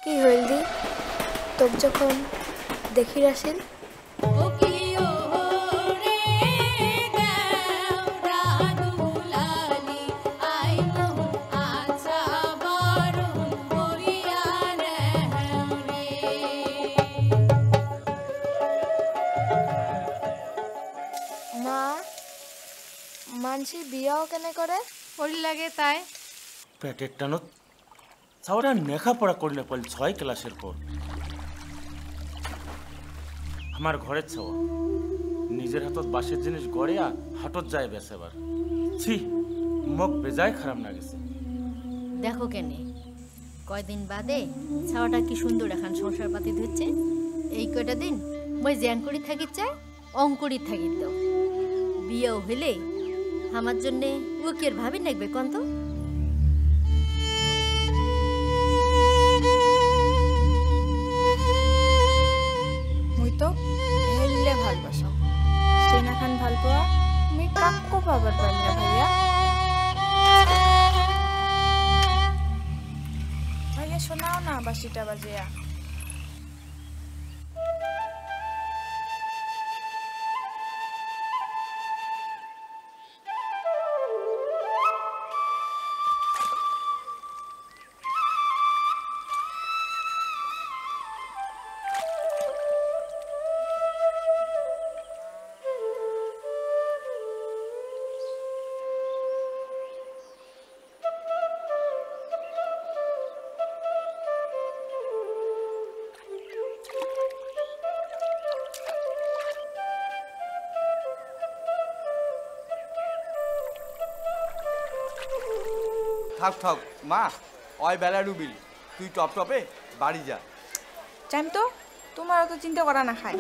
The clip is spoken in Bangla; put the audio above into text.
কি হইল দি তোক যখন দেখি রাসেল মা মানসি বিয়াও কেনে করে ওই লাগে তাই পেটের টানত ছাওয়াটা লেখাপড়া করলে পড়ল 6 ক্লাসের পর আমার ঘরের ছাওয়া নিজের হাতত বাসের জিনিস গড়িয়া হাটত যায় বেসেবার ছি মুখ বেজায় খারাপ না গেছে দেখো কেনে কয়দিন বাদে ছাওয়াটা কি সুন্দর এখন সংসার পাতি ধরছে এই কয়টা দিন মই জ্যান করি থাকি চাই অঙ্কুরি থাকি দাও বিয়েও হইলে আমার জন্যে উকের ভাবি নাকবে কোন তো মুই তো হেললে ভালবাসো সেনা খান ভাল পাওয়া মুই কাক্কো পাবার পারি না ভাইয়া ভাইয়া শোনাও না বাসিটা বাজিয়া থাক থাক মা ওই বেলা ডুবিল তুই টপ টপে বাড়ি যা চাইম তো তোমার অত চিন্তা করা না খায়